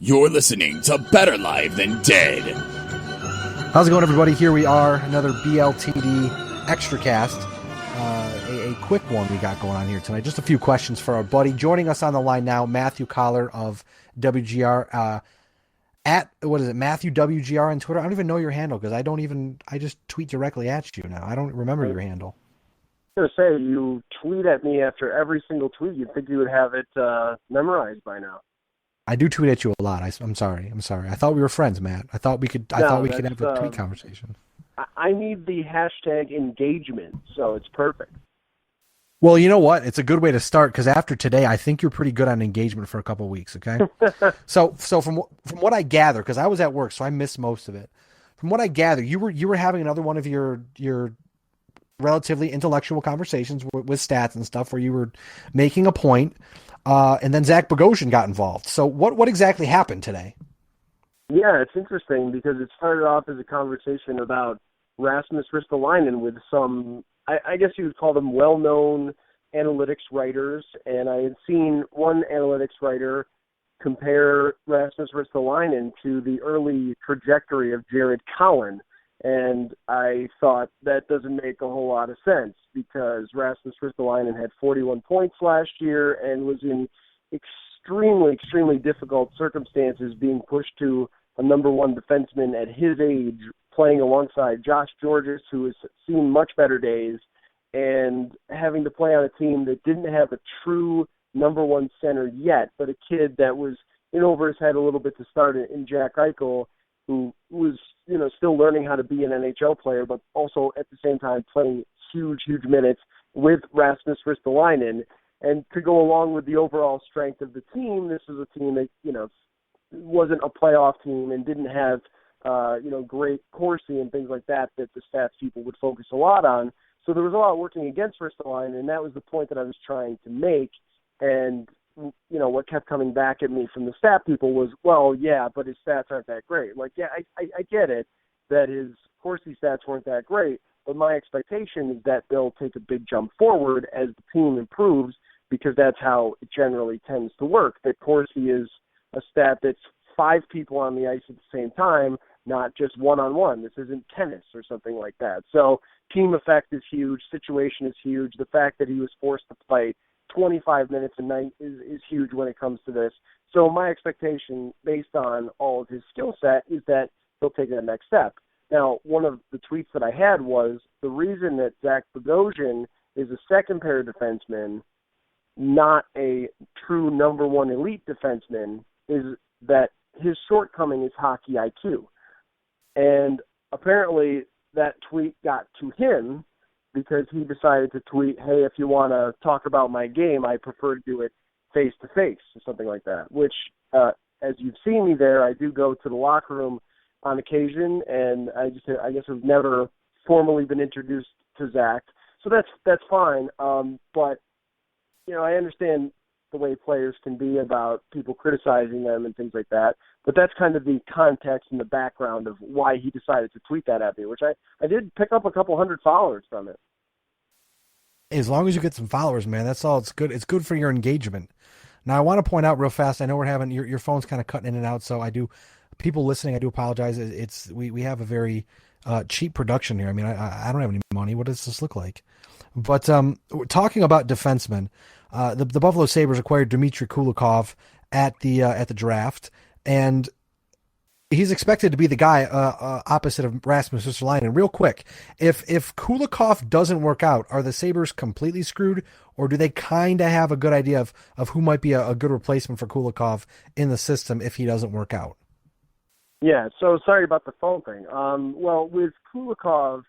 You're listening to Better Live Than Dead. How's it going, everybody? Here we are, another BLTD Extracast. A quick one we got going on here tonight. Just a few questions for our buddy. Joining us on the line now, Matthew Coller of WGR. At, what is it, Matthew WGR on Twitter? I don't even know your handle because I just tweet directly at you now. I don't remember your handle. I was going to say, you tweet at me after every single tweet. You'd think you would have it memorized by now. I do tweet at you a lot. I'm sorry. I thought we were friends, Matt. I thought we could have a tweet conversation. I need the hashtag engagement, so it's perfect. Well, you know what? It's a good way to start because after today, I think you're pretty good on engagement for a couple of weeks. Okay, so from what I gather, because I was at work, so I missed most of it. From what I gather, you were having another one of your relatively intellectual conversations with stats and stuff, where you were making a point, and then Zach Bogosian got involved. So what exactly happened today? Yeah, it's interesting because it started off as a conversation about Rasmus Ristolainen with some, I guess you would call them well-known analytics writers, and I had seen one analytics writer compare Rasmus Ristolainen to the early trajectory of Jared Cowan, and I thought that doesn't make a whole lot of sense because Rasmus Ristolainen had 41 points last year and was in extremely difficult circumstances, being pushed to a number one defenseman at his age, playing alongside Josh Georges, who has seen much better days, and having to play on a team that didn't have a true number one center yet, but a kid that was in over his head a little bit to start in Jack Eichel, who was, still learning how to be an NHL player, but also at the same time playing huge minutes with Rasmus Ristolainen. And to go along with the overall strength of the team, this was a team that, wasn't a playoff team and didn't have, great Corsi and things like that the stats people would focus a lot on. So there was a lot working against Ristolainen, and that was the point that I was trying to make. And, what kept coming back at me from the stat people was, well, yeah, but his stats aren't that great. Like, yeah, I get it that his Corsi stats weren't that great, but my expectation is that they'll take a big jump forward as the team improves, because that's how it generally tends to work, that Corsi is a stat that's 5 people on the ice at the same time, not just one-on-one. This isn't tennis or something like that. So team effect is huge. Situation is huge. The fact that he was forced to play 25 minutes a night is huge when it comes to this. So my expectation, based on all of his skill set, is that he'll take the next step. Now, one of the tweets that I had was the reason that Zach Bogosian is a second-pair defenseman, not a true number one elite defenseman, is that his shortcoming is hockey IQ. And apparently that tweet got to him because he decided to tweet, hey, if you want to talk about my game, I prefer to do it face-to-face or something like that, which, as you've seen me there, I do go to the locker room on occasion, and I guess I've never formally been introduced to Zach. So that's fine. But, I understand the way players can be about people criticizing them and things like that. But that's kind of the context and the background of why he decided to tweet that at me, which I did pick up a couple hundred followers from it. As long as you get some followers, man, that's all. It's good. It's good for your engagement. Now, I want to point out real fast, I know we're having your phone's kind of cutting in and out, so people listening, I do apologize. We have a very cheap production here. I mean, I don't have any money. What does this look like? But talking about defensemen, the Buffalo Sabres acquired Dmitry Kulikov at the draft, and he's expected to be the guy opposite of Rasmus Ristolainen. Real quick, if Kulikov doesn't work out, are the Sabres completely screwed, or do they kind of have a good idea of who might be a good replacement for Kulikov in the system if he doesn't work out? Yeah, so sorry about the phone thing. Well, with Kulikov,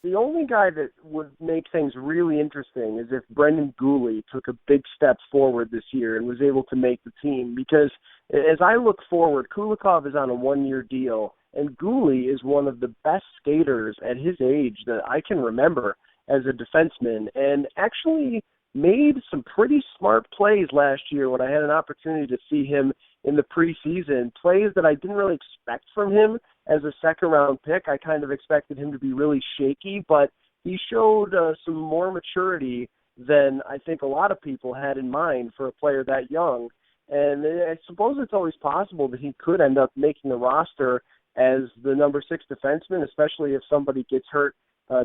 the only guy that would make things really interesting is if Brendan Gooley took a big step forward this year and was able to make the team. Because as I look forward, Kulikov is on a 1-year deal, and Gooley is one of the best skaters at his age that I can remember as a defenseman, and actually made some pretty smart plays last year when I had an opportunity to see him in the preseason, plays that I didn't really expect from him as a second-round pick. I kind of expected him to be really shaky, but he showed some more maturity than I think a lot of people had in mind for a player that young. And I suppose it's always possible that he could end up making the roster as the number 6 defenseman, especially if somebody gets hurt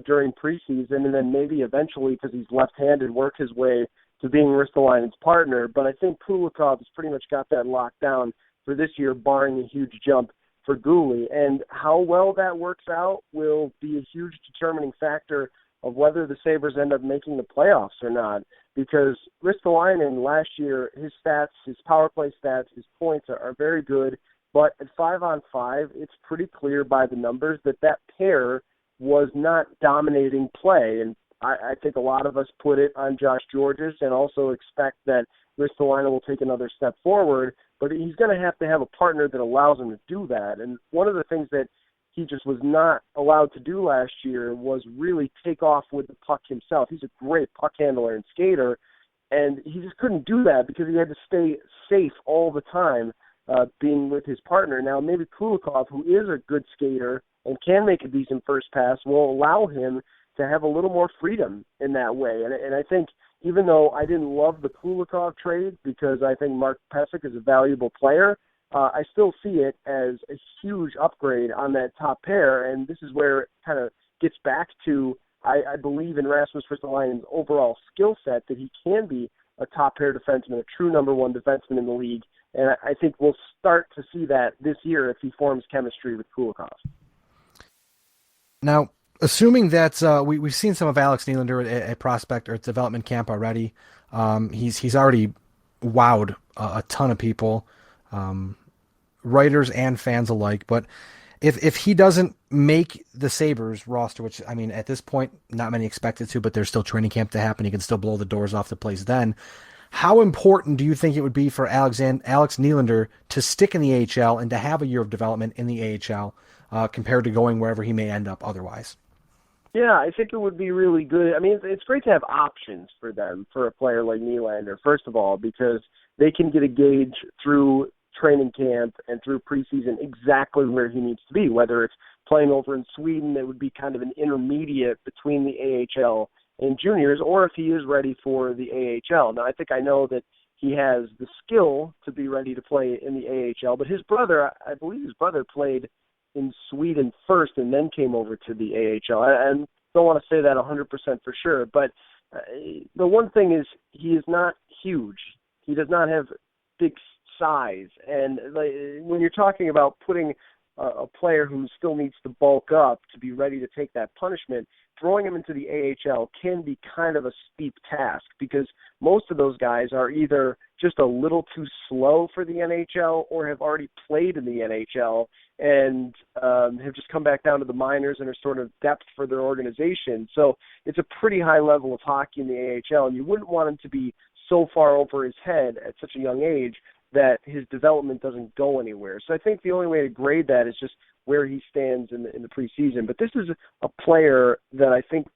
during preseason, and then maybe eventually, because he's left-handed, work his way to being Ristolainen's partner. But I think Kulikov has pretty much got that locked down for this year, barring a huge jump for Guhle. And how well that works out will be a huge determining factor of whether the Sabres end up making the playoffs or not. Because Ristolainen last year, his stats, his power play stats, his points are very good. But at 5-on-5, it's pretty clear by the numbers that that pair was not dominating play. And I think a lot of us put it on Josh Georges and also expect that Ristolainen will take another step forward. But he's going to have a partner that allows him to do that. And one of the things that he just was not allowed to do last year was really take off with the puck himself. He's a great puck handler and skater, and he just couldn't do that because he had to stay safe all the time being with his partner. Now, maybe Kulikov, who is a good skater and can make a decent first pass, will allow him to have a little more freedom in that way. And I think even though I didn't love the Kulikov trade because I think Mark Pysyk is a valuable player, I still see it as a huge upgrade on that top pair, and this is where it kind of gets back to, I believe in Rasmus Ristolainen's overall skill set, that he can be a top pair defenseman, a true number 1 defenseman in the league, and I think we'll start to see that this year if he forms chemistry with Kulikov. Now, assuming that we've seen some of Alex Nylander at prospect or at development camp already, he's already wowed a ton of people. Writers and fans alike, but if he doesn't make the Sabres roster, which I mean at this point not many expect it to, but there's still training camp to happen, he can still blow the doors off the place then. How important do you think it would be for Alex Nylander to stick in the AHL and to have a year of development in the AHL compared to going wherever he may end up otherwise? Yeah, I think it would be really good. I mean, it's great to have options for them, for a player like Nylander, first of all, because they can get a gauge through training camp and through preseason exactly where he needs to be, whether it's playing over in Sweden that would be kind of an intermediate between the AHL and juniors, or if he is ready for the AHL. Now, I know that he has the skill to be ready to play in the AHL, but his brother, I believe his brother played in Sweden first and then came over to the AHL. I don't want to say that 100% for sure, but the one thing is he is not huge. He does not have big size, and when you're talking about putting a player who still needs to bulk up to be ready to take that punishment, throwing him into the AHL can be kind of a steep task because most of those guys are either just a little too slow for the NHL or have already played in the NHL and have just come back down to the minors and are sort of depth for their organization. So it's a pretty high level of hockey in the AHL, and you wouldn't want him to be so far over his head at such a young age that his development doesn't go anywhere. So I think the only way to grade that is just where he stands in the preseason. But this is a player that I think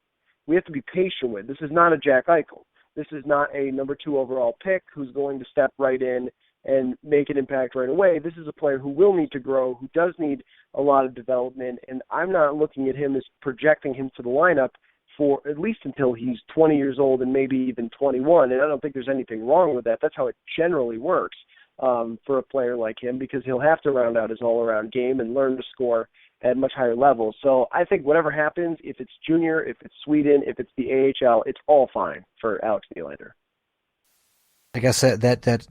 we have to be patient with. This is not a Jack Eichel. This is not a number 2 overall pick who's going to step right in and make an impact right away. This is a player who will need to grow, who does need a lot of development, and I'm not looking at him as projecting him to the lineup for at least until he's 20 years old and maybe even 21, and I don't think there's anything wrong with that. That's how it generally works for a player like him, because he'll have to round out his all-around game and learn to score at much higher levels. So I think whatever happens, if it's junior, if it's Sweden, if it's the AHL, it's all fine for Alex Nylander. I guess that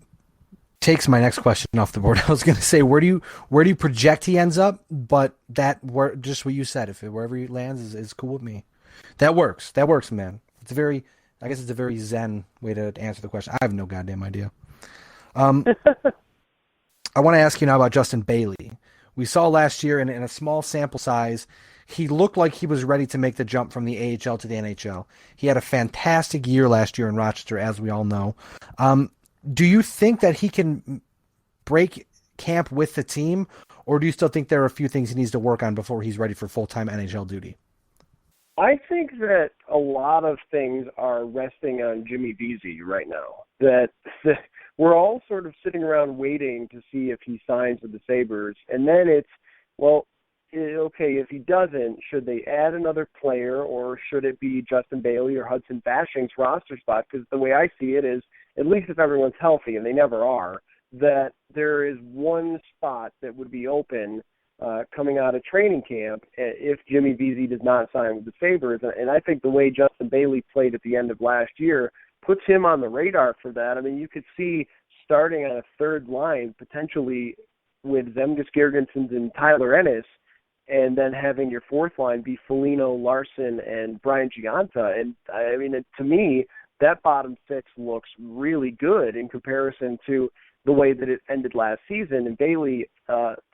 takes my next question off the board. I was going to say, where do you project he ends up? But just what you said, wherever he lands is cool with me. That works, man. It's a very zen way to answer the question. I have no goddamn idea. I want to ask you now about Justin Bailey. We saw last year in a small sample size, he looked like he was ready to make the jump from the AHL to the NHL. He had a fantastic year last year in Rochester, as we all know. Do you think that he can break camp with the team, or do you still think there are a few things he needs to work on before he's ready for full-time NHL duty? I think that a lot of things are resting on Jimmy Vesey right now. That we're all sort of sitting around waiting to see if he signs with the Sabres. And then it's, well, okay, if he doesn't, should they add another player, or should it be Justin Bailey or Hudson Bashing's roster spot? Because the way I see it is, at least if everyone's healthy, and they never are, that there is one spot that would be open coming out of training camp if Jimmy Vesey does not sign with the Sabres. And I think the way Justin Bailey played at the end of last year puts him on the radar for that. I mean, you could see starting on a third line potentially with Zemgus Girgensons and Tyler Ennis, and then having your fourth line be Foligno, Larson, and Brian Gionta. And, I mean, to me, that bottom six looks really good in comparison to the way that it ended last season. And Bailey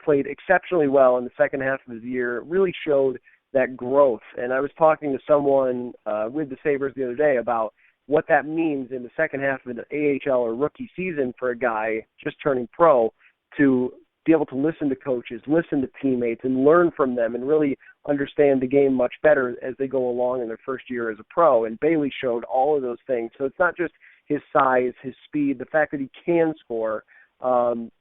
played exceptionally well in the second half of his year, really showed that growth. And I was talking to someone with the Sabres the other day about what that means in the second half of an AHL or rookie season for a guy just turning pro to be able to listen to coaches, listen to teammates, and learn from them and really understand the game much better as they go along in their first year as a pro. And Bailey showed all of those things. So it's not just his size, his speed, the fact that he can score.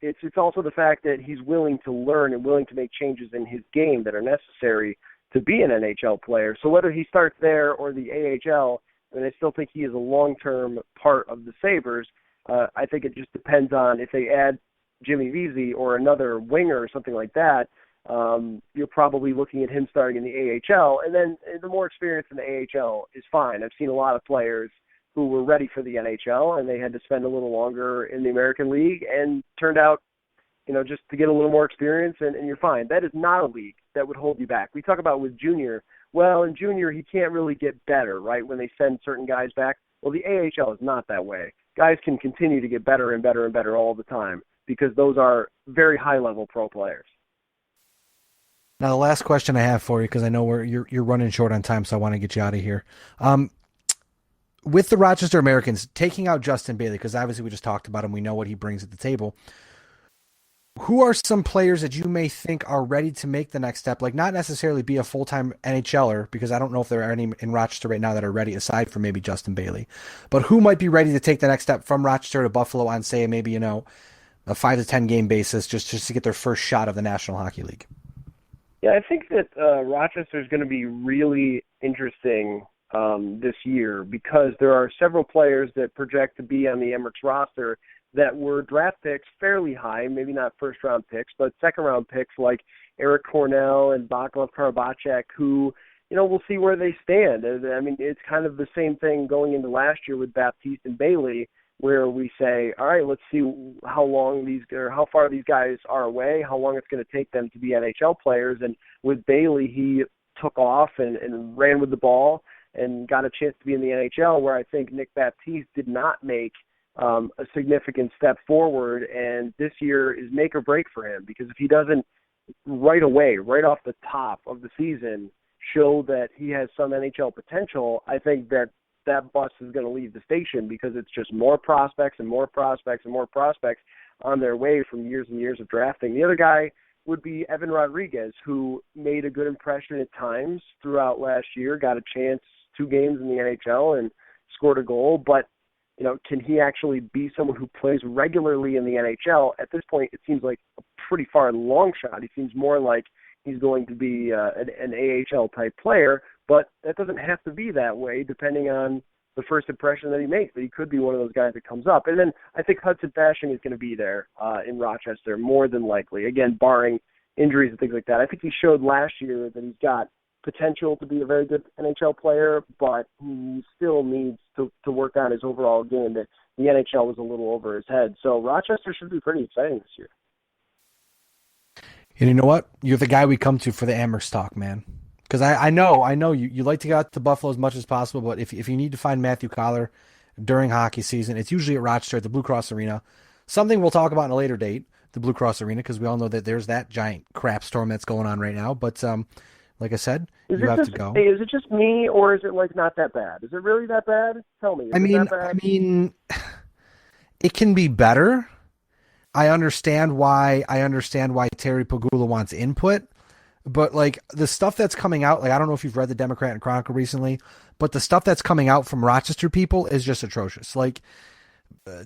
It's also the fact that he's willing to learn and willing to make changes in his game that are necessary to be an NHL player. So whether he starts there or the AHL, and I still think he is a long-term part of the Sabres, I think it just depends on if they add Jimmy Vesey or another winger or something like that. You're probably looking at him starting in the AHL, and then the more experience in the AHL is fine. I've seen a lot of players who were ready for the NHL, and they had to spend a little longer in the American League, and turned out, just to get a little more experience, and you're fine. That is not a league that would hold you back. We talk about with junior. Well, in junior, he can't really get better, right, when they send certain guys back. Well, the AHL is not that way. Guys can continue to get better and better and better all the time because those are very high-level pro players. Now, the last question I have for you, because I know you're running short on time, so I want to get you out of here. With the Rochester Americans, taking out Justin Bailey, because obviously we just talked about him, we know what he brings at the table. Who are some players that you may think are ready to make the next step? Like, not necessarily be a full-time NHLer, because I don't know if there are any in Rochester right now that are ready, aside from maybe Justin Bailey. But who might be ready to take the next step from Rochester to Buffalo on, say, maybe, a 5 to 10 game basis, just to get their first shot of the National Hockey League? Yeah, I think that Rochester is going to be really interesting this year because there are several players that project to be on the Emirates roster that were draft picks fairly high, maybe not first-round picks, but second-round picks like Eric Cornell and Vaclav Karabachek, who, we'll see where they stand. I mean, it's kind of the same thing going into last year with Baptiste and Bailey, where we say, all right, let's see how far these guys are away, how long it's going to take them to be NHL players. And with Bailey, he took off and ran with the ball and got a chance to be in the NHL, where I think Nick Baptiste did not make a significant step forward. And this year is make or break for him, because if he doesn't right away, right off the top of the season, show that he has some NHL potential, I think that bus is going to leave the station, because it's just more prospects and more prospects and more prospects on their way from years and years of drafting. The other guy would be Evan Rodriguez, who made a good impression at times throughout last year, got a chance 2 games in the NHL and scored a goal. But, can he actually be someone who plays regularly in the NHL? At this point, it seems like a pretty far long shot. He seems more like he's going to be an AHL-type player, but that doesn't have to be that way depending on the first impression that he makes, but he could be one of those guys that comes up. And then I think Hudson Fasching is going to be there in Rochester, more than likely, again, barring injuries and things like that. I think he showed last year that he's got potential to be a very good NHL player, but he still needs to work on his overall game. That the NHL was a little over his head. So Rochester should be pretty exciting this year. And you know what? You're the guy we come to for the Amherst talk, man. Because I know you like to get out to Buffalo as much as possible, but if you need to find Matthew Coller during hockey season, it's usually at Rochester at the Blue Cross Arena. Something we'll talk about in a later date, the Blue Cross Arena, because we all know that there's that giant crap storm that's going on right now. But like I said, you have to go. Hey, is it just me, or is it not that bad? Is it really that bad? Tell me. I mean, it can be better. I understand why Terry Pagula wants input. But the stuff that's coming out, I don't know if you've read the Democrat and Chronicle recently, but the stuff that's coming out from Rochester people is just atrocious.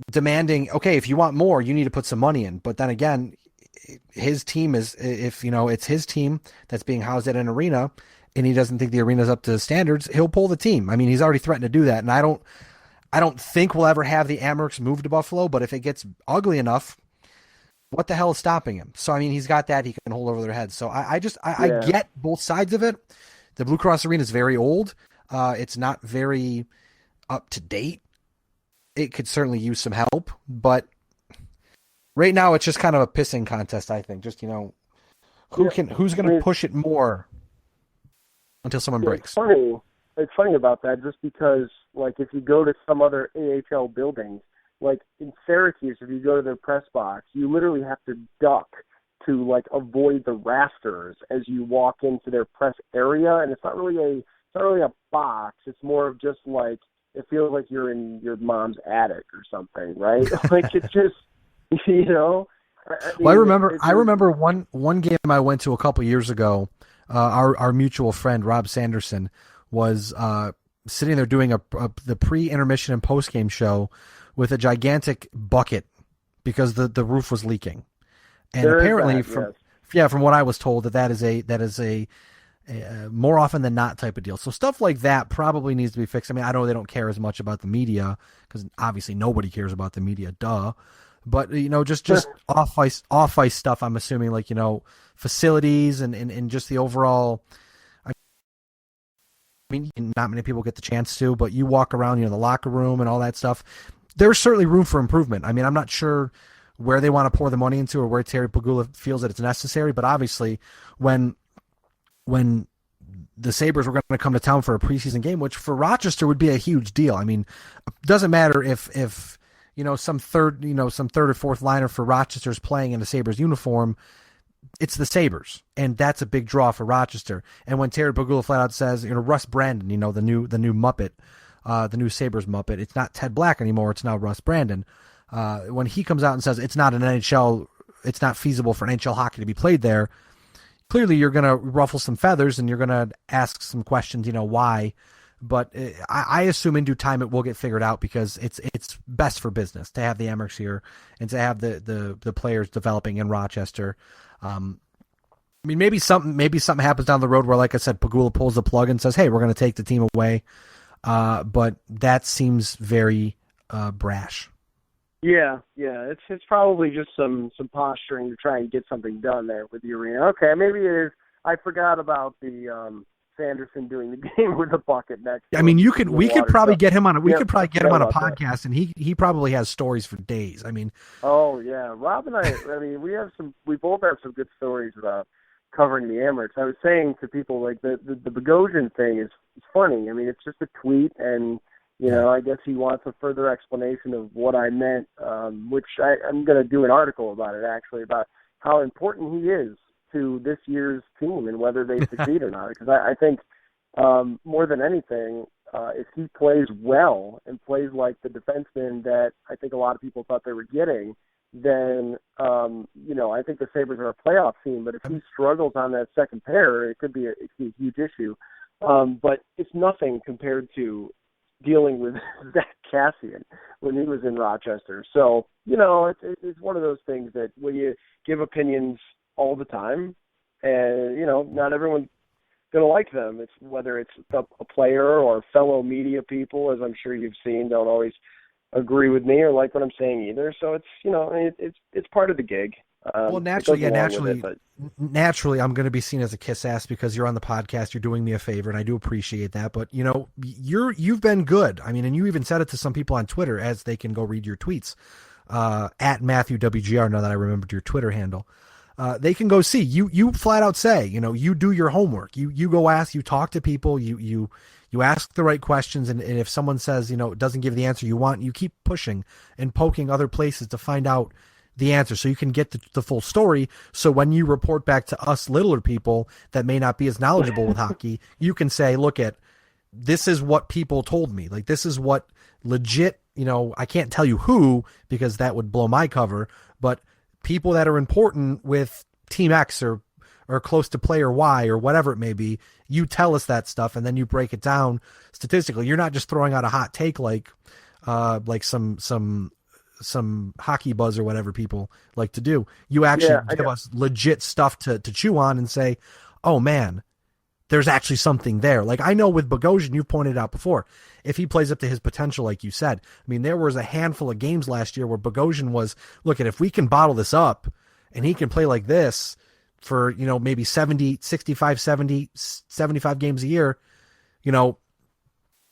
Demanding, okay, if you want more, you need to put some money in. But then again, his team is, if it's his team that's being housed at an arena and he doesn't think the arena's up to standards, he'll pull the team. I mean, he's already threatened to do that. And I don't think we'll ever have the Amherst move to Buffalo, but if it gets ugly enough, what the hell is stopping him? So, I mean, he's got that he can hold over their heads. So I get both sides of it. The Blue Cross Arena is very old. It's not very up to date. It could certainly use some help, but right now it's just kind of a pissing contest, I think. Just, who's going to push it more until someone breaks. It's funny about that just because, like, if you go to some other AHL buildings, like in Syracuse, if you go to their press box, you literally have to duck to, like, avoid the rafters as you walk into their press area, and it's not really a box. It's more of just like, it feels like you're in your mom's attic or something, right? Like, it's just, Well, I remember one game I went to a couple years ago. Our mutual friend Rob Sanderson was sitting there doing the pre-intermission and post-game show with a gigantic bucket because the roof was leaking, and apparently from what I was told that is a more often than not type of deal. So stuff like that probably needs to be fixed. I mean, I know they don't care as much about the media because obviously nobody cares about the media, duh. But just off ice stuff. I'm assuming, like, facilities and just the overall. I mean, not many people get the chance to, but you walk around, the locker room and all that stuff. There's certainly room for improvement. I mean, I'm not sure where they want to pour the money into or where Terry Pegula feels that it's necessary, but obviously when the Sabres were going to come to town for a preseason game, which for Rochester would be a huge deal. I mean, it doesn't matter if some third or fourth liner for Rochester is playing in a Sabres uniform. It's the Sabres, and that's a big draw for Rochester. And when Terry Pegula flat out says, Russ Brandon, the new Muppet, the new Sabres Muppet, it's not Ted Black anymore, it's now Russ Brandon. When he comes out and says it's not feasible for NHL hockey to be played there, clearly you're going to ruffle some feathers and you're going to ask some questions, why. But I assume in due time it will get figured out because it's best for business to have the Emmerich here and to have the players developing in Rochester. I mean, maybe something happens down the road where, like I said, Pegula pulls the plug and says, "Hey, we're going to take the team away," but that seems very brash. Yeah, it's probably just some posturing to try and get something done there with the arena. Okay, maybe it is. I forgot about the Sanderson doing the game with a bucket next. I mean, we could probably get him on a podcast, and he probably has stories for days. I mean, oh yeah, Rob and I mean, we both have some good stories about covering the Emirates. I was saying to people, like, the Bogosian thing is funny. I mean, it's just a tweet, and I guess he wants a further explanation of what I meant, which I'm going to do an article about it, actually, about how important he is to this year's team and whether they succeed or not. Because I think more than anything, if he plays well and plays like the defenseman that I think a lot of people thought they were getting, then, I think the Sabres are a playoff team. But if he struggles on that second pair, it could be a huge issue. But it's nothing compared to dealing with Zach Cassian when he was in Rochester. So, it's one of those things that when you give opinions all the time and, not everyone's going to like them. It's whether it's a player or fellow media people, as I'm sure you've seen, don't always agree with me or like what I'm saying either. So it's, it's part of the gig. Well, naturally, I'm going to be seen as a kiss ass because you're on the podcast. You're doing me a favor, and I do appreciate that. But you've been good. I mean, and you even said it to some people on Twitter, as they can go read your tweets at Matthew WGR. Now that I remembered your Twitter handle, they can go see you. You flat out say, you do your homework. You go ask. You talk to people. You ask the right questions, and if someone says doesn't give the answer you want, you keep pushing and poking other places to find out the answer so you can get the full story. So when you report back to us littler people that may not be as knowledgeable with hockey, you can say, this is what people told me. Like, this is what legit, I can't tell you who because that would blow my cover, but people that are important with Team X or close to player Y or whatever it may be, you tell us that stuff and then you break it down statistically. You're not just throwing out a hot take like some hockey buzz or whatever people like to do. You actually give us legit stuff to chew on and say, oh man, there's actually something there. Like, I know with Bogosian, you've pointed out before, if he plays up to his potential, like you said, I mean, there was a handful of games last year where Bogosian was, if we can bottle this up, and he can play like this for, maybe 70, 65, 70, 75 games a year,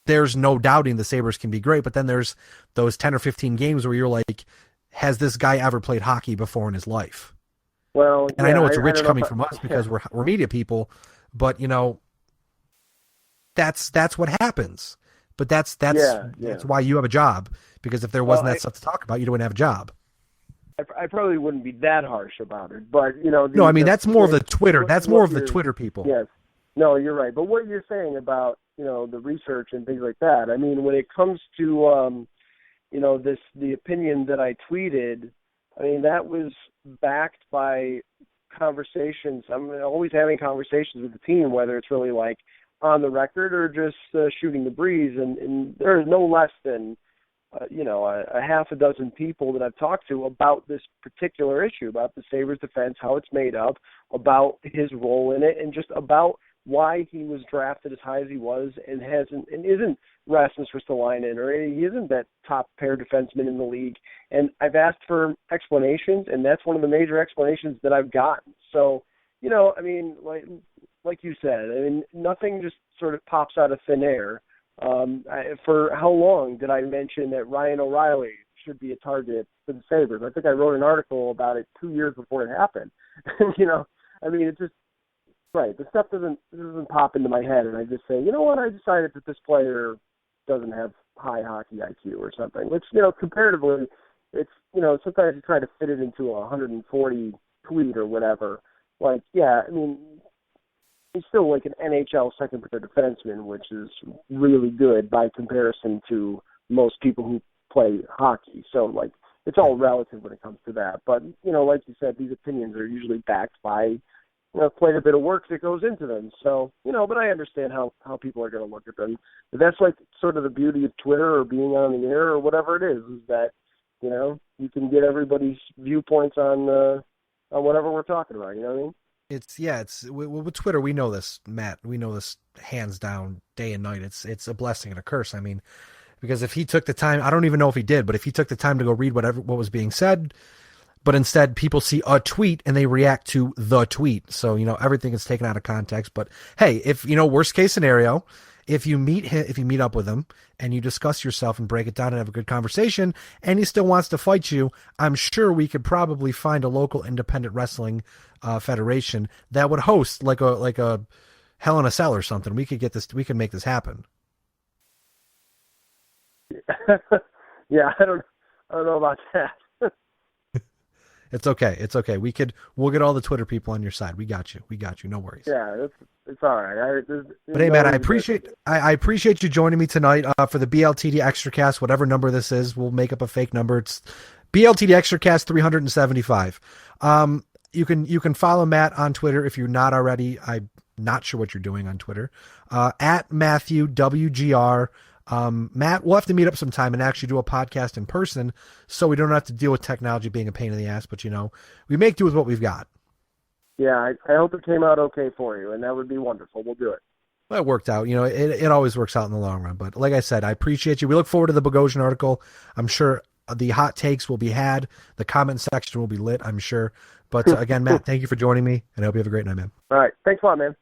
there's no doubting the Sabres can be great. But then there's those 10 or 15 games where you're like, has this guy ever played hockey before in his life? Well, and I know it's rich coming from us because we're media people, but that's what happens. But that's why you have a job, because if there wasn't that stuff to talk about, you wouldn't have a job. I probably wouldn't be that harsh about it, but no, I mean that's more of the Twitter. That's more of the Twitter people. Yes, no, you're right. But what you're saying about the research and things like that, I mean, when it comes to the opinion that I tweeted, I mean that was backed by conversations. I'm always having conversations with the team, whether it's really like on the record or just shooting the breeze, and there's no less than a half a dozen people that I've talked to about this particular issue, about the Sabres defense, how it's made up, about his role in it, and just about why he was drafted as high as he was and isn't Rasmus Ristolainen, or he isn't that top pair defenseman in the league. And I've asked for explanations, and that's one of the major explanations that I've gotten. So, I mean, like you said, I mean, nothing just sort of pops out of thin air. For how long did I mention that Ryan O'Reilly should be a target for the Sabres? I think I wrote an article about it 2 years before it happened. I mean, it's just, right, the stuff doesn't pop into my head, and I just say, I decided that this player doesn't have high hockey IQ or something, which, comparatively, it's, sometimes you try to fit it into a 140 tweet or whatever. Like, yeah, I mean, he's still like an NHL second-pair defenseman, which is really good by comparison to most people who play hockey. So, like, it's all relative when it comes to that. But, like you said, these opinions are usually backed by, quite a bit of work that goes into them. So, but I understand how people are going to look at them. But that's like sort of the beauty of Twitter or being on the air or whatever it is that, you can get everybody's viewpoints on whatever we're talking about. You know what I mean? It's with Twitter, we know this, Matt. We know this hands down, day and night. It's a blessing and a curse. I mean, because if he took the time, I don't even know if he did, but if he took the time to go read what was being said, but instead people see a tweet and they react to the tweet. So, everything is taken out of context. But hey, if, worst case scenario, if you meet up with him and you discuss yourself and break it down and have a good conversation and he still wants to fight you, I'm sure we could probably find a local independent wrestling federation that would host like a Hell in a Cell or something. We could make this happen. Yeah, I don't know about that. It's okay. We'll get all the Twitter people on your side. We got you. No worries. Yeah, it's all right. But hey, man, I appreciate you joining me tonight for the BLTD Extracast. Whatever number this is, we'll make up a fake number. It's BLTD Extracast 375. You can follow Matt on Twitter if you're not already. I'm not sure what you're doing on Twitter. At Matthew WGR. Matt, we'll have to meet up sometime and actually do a podcast in person so we don't have to deal with technology being a pain in the ass, but we make do with what we've got. Yeah, I hope it came out okay for you, and that would be wonderful. We'll do it. Well, it worked out. It always works out in the long run. But like I said, I appreciate you. We look forward to the Bogosian article. I'm sure the hot takes will be had. The comment section will be lit, I'm sure. But again, Matt, thank you for joining me, and I hope you have a great night, man. All right. Thanks a lot, man.